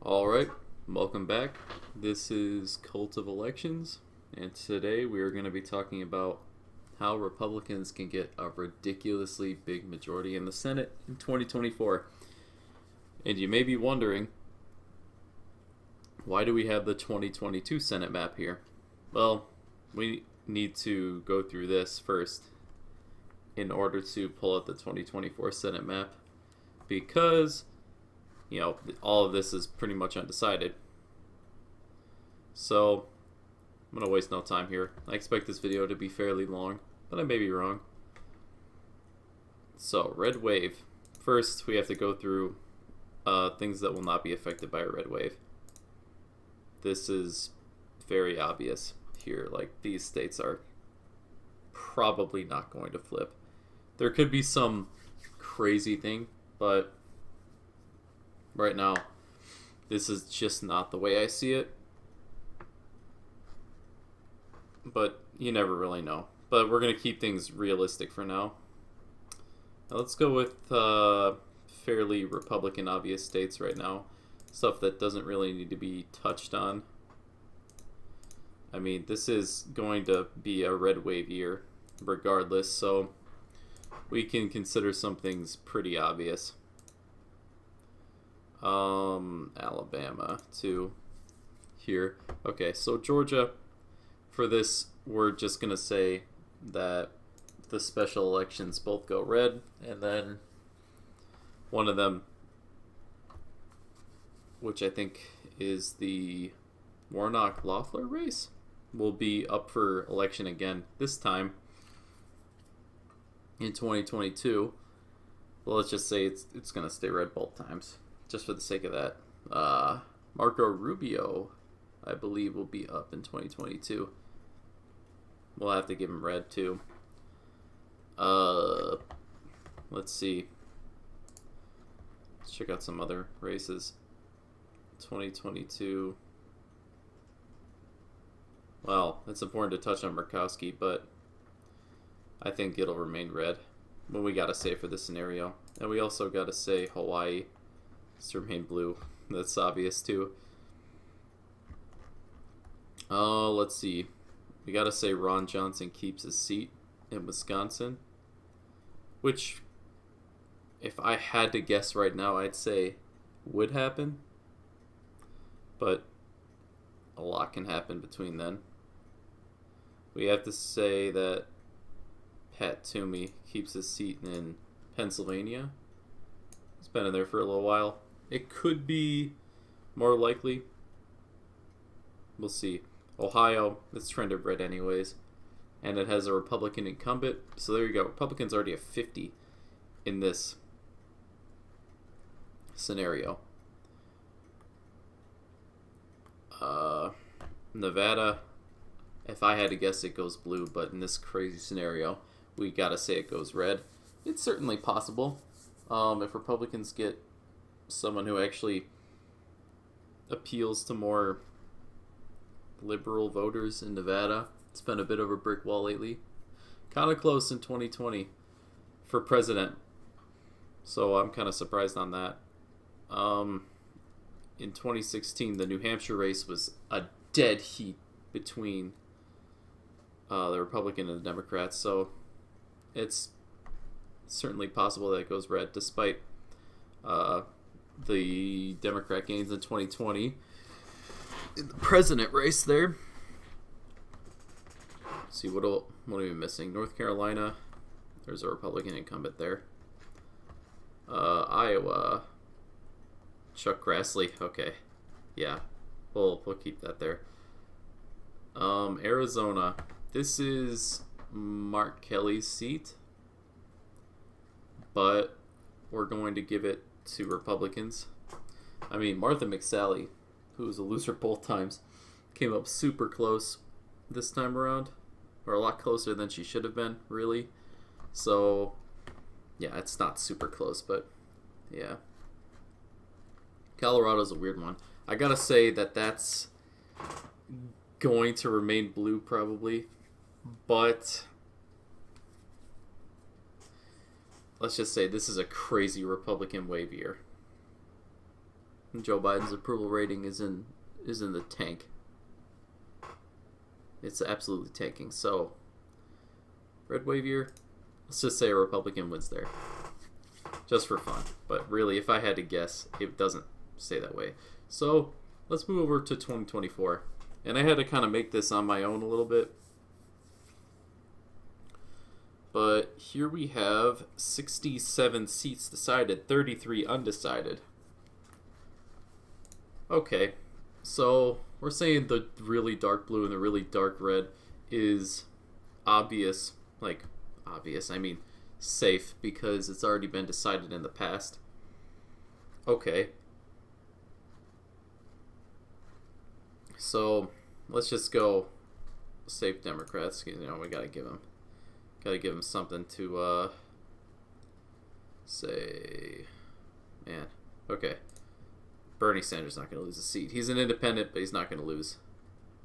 Alright, welcome back. This is Cult of Elections, and today we are going to be talking about how Republicans can get a ridiculously big majority in the Senate in 2024. And you may be wondering, why do we have the 2022 Senate map here? Well, we need to go through this first in order to pull out the 2024 Senate map, because all of this is pretty much undecided. So, I'm going to waste no time here. I expect this video to be fairly long, but I may be wrong. So, red wave. First, we have to go through things that will not be affected by a red wave. This is very obvious here. Like, these states are probably not going to flip. There could be some crazy thing, but right now, this is just not the way I see it. But you never really know. But we're going to keep things realistic for now. Now let's go with fairly Republican obvious states right now. Stuff that doesn't really need to be touched on. I mean, this is going to be a red wave year regardless, so we can consider some things pretty obvious. Alabama too here. Okay, so Georgia, for this, we're just gonna say that the special elections both go red, and then one of them, which I think is the Warnock-Loeffler race, will be up for election again, this time in 2022. Well, let's just say it's gonna stay red both times, just for the sake of that. Marco Rubio, I believe, will be up in 2022. We'll have to give him red too. Let's see. Let's check out some other races. 2022. Well, it's important to touch on Murkowski, but I think it'll remain red. But we gotta say for this scenario. And we also gotta say Hawaii to remain blue. That's obvious too. Let's see. We gotta say Ron Johnson keeps his seat in Wisconsin, which, if I had to guess right now, I'd say would happen. But a lot can happen between then. We have to say that Pat Toomey keeps his seat in Pennsylvania. He's been in there for a little while. It could be more likely. We'll see. Ohio, it's trended red anyways. And it has a Republican incumbent. So there you go. Republicans already have 50 in this scenario. Nevada, if I had to guess, it goes blue. But in this crazy scenario, we gotta say it goes red. It's certainly possible. If Republicans get someone who actually appeals to more liberal voters in Nevada. It's been a bit of a brick wall lately. Kind of close in 2020 for president. So I'm kind of surprised on that. In 2016, the New Hampshire race was a dead heat between the Republican and the Democrats. So it's certainly possible that it goes red, despite the Democrat gains in 2020 in the president race there. Let's see, what are we missing? North Carolina, there's a Republican incumbent there. Iowa, Chuck Grassley. Okay, yeah, we'll keep that there. Arizona, this is Mark Kelly's seat, but we're going to give it to Republicans. I mean, Martha McSally, who was a loser both times, came up super close this time around, or a lot closer than she should have been, really. So, yeah, it's not super close, but yeah. Colorado's a weird one. I gotta say that that's going to remain blue probably, but let's just say this is a crazy Republican wave year. Joe Biden's approval rating is in the tank. It's absolutely tanking. So, red wave year, let's just say a Republican wins there. Just for fun. But really, if I had to guess, it doesn't stay that way. So, let's move over to 2024. And I had to kind of make this on my own a little bit. But here we have 67 seats decided, 33 undecided. Okay, so we're saying the really dark blue and the really dark red is obvious, I mean safe, because it's already been decided in the past. Okay. So let's just go safe Democrats. We gotta give them something to say. Man, okay. Bernie Sanders not going to lose a seat. He's an independent, but he's not going to lose.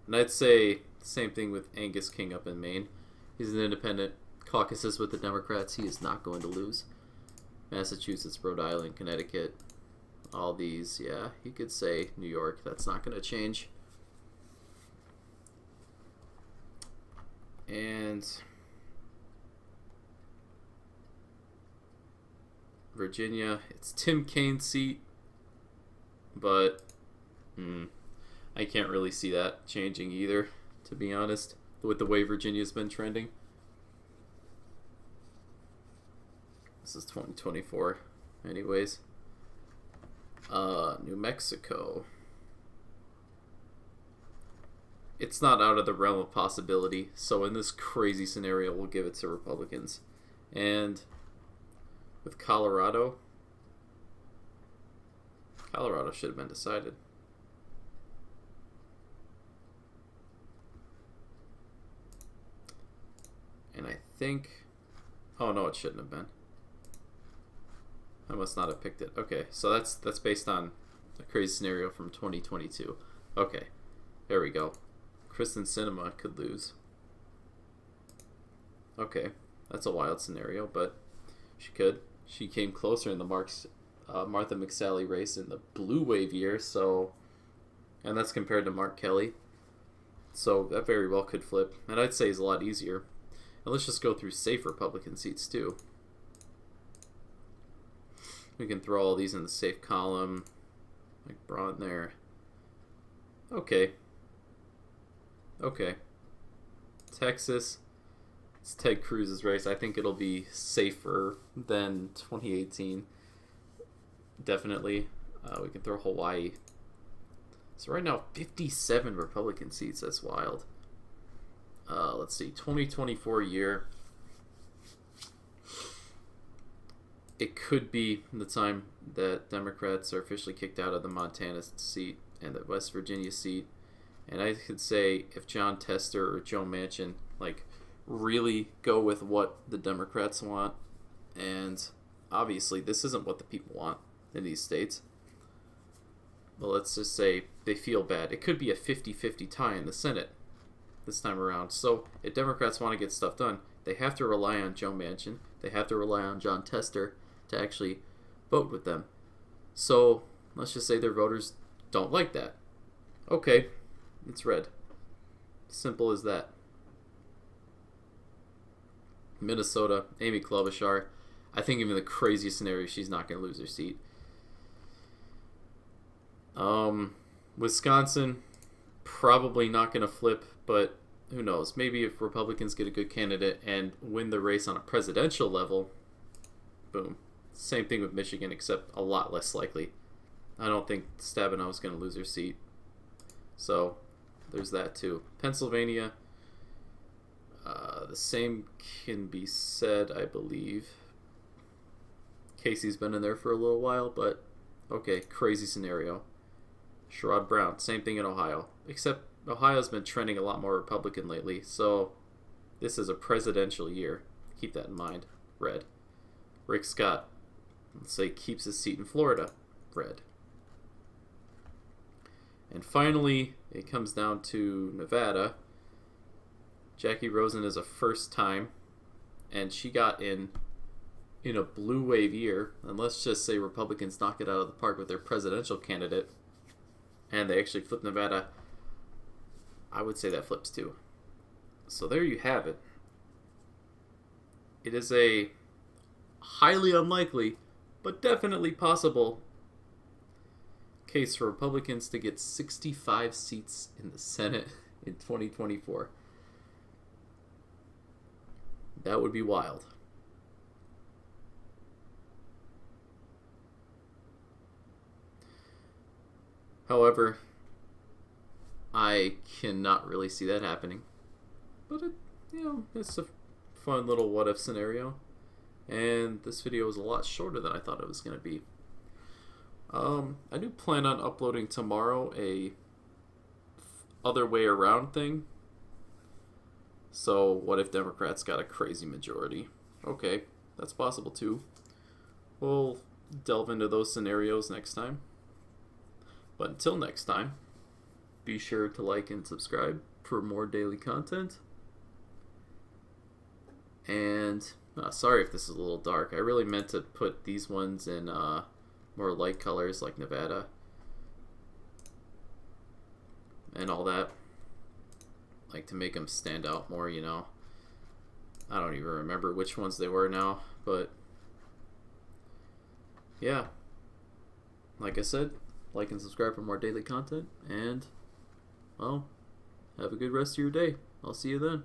And I'd say same thing with Angus King up in Maine. He's an independent. Caucuses with the Democrats. He is not going to lose. Massachusetts, Rhode Island, Connecticut. All these, yeah. You could say New York. That's not going to change. And Virginia, it's Tim Kaine's seat. But I can't really see that changing either, to be honest, with the way Virginia's been trending. This is 2024 anyways. New Mexico. It's not out of the realm of possibility, so in this crazy scenario, we'll give it to Republicans. And with Colorado should have been decided. And I think... Oh, no, it shouldn't have been. I must not have picked it. Okay, so that's based on a crazy scenario from 2022. Okay, there we go. Kristen Sinema could lose. Okay, that's a wild scenario, but she could. She came closer in the Martha McSally race in the blue wave year, so, and that's compared to Mark Kelly, so that very well could flip, and I'd say is a lot easier. And let's just go through safe Republican seats too. We can throw all these in the safe column, like Braun there. Okay. Texas, it's Ted Cruz's race. I think it'll be safer than 2018. Definitely. We can throw Hawaii. So right now, 57 Republican seats. That's wild. Let's see. 2024 year. It could be the time that Democrats are officially kicked out of the Montana seat and the West Virginia seat. And I could say if John Tester or Joe Manchin really go with what the Democrats want, and obviously this isn't what the people want in these states. Well, let's just say they feel bad. It could be a 50-50 tie in the Senate this time around. So if Democrats want to get stuff done, they have to rely on Joe Manchin. They have to rely on John Tester to actually vote with them. So let's just say their voters don't like that. Okay, it's red. Simple as that. Minnesota, Amy Klobuchar. I think even the craziest scenario, she's not going to lose her seat. Wisconsin, probably not going to flip, but who knows? Maybe if Republicans get a good candidate and win the race on a presidential level, boom. Same thing with Michigan, except a lot less likely. I don't think Stabenow is going to lose her seat. So, there's that too. Pennsylvania, the same can be said, I believe. Casey's been in there for a little while, but okay, crazy scenario. Sherrod Brown, same thing in Ohio. Except Ohio's been trending a lot more Republican lately, so this is a presidential year. Keep that in mind. Red. Rick Scott, let's say, keeps his seat in Florida. Red. And finally, it comes down to Nevada. Jackie Rosen is a first time, and she got in in a blue wave year, and let's just say Republicans knock it out of the park with their presidential candidate, and they actually flip Nevada, I would say that flips too. So there you have it. It is a highly unlikely, but definitely possible case for Republicans to get 65 seats in the Senate in 2024. That would be wild. However, I cannot really see that happening. But it's a fun little what if scenario. And this video is a lot shorter than I thought it was going to be. I do plan on uploading tomorrow a other way around thing. So what if Democrats got a crazy majority? Okay, that's possible too. We'll delve into those scenarios next time. But until next time, be sure to like and subscribe for more daily content. And sorry if this is a little dark. I really meant to put these ones in more light colors like Nevada and all that. Like to make them stand out more, you know. I don't even remember which ones they were now, but yeah. Like I said, like and subscribe for more daily content, and well, have a good rest of your day. I'll see you then.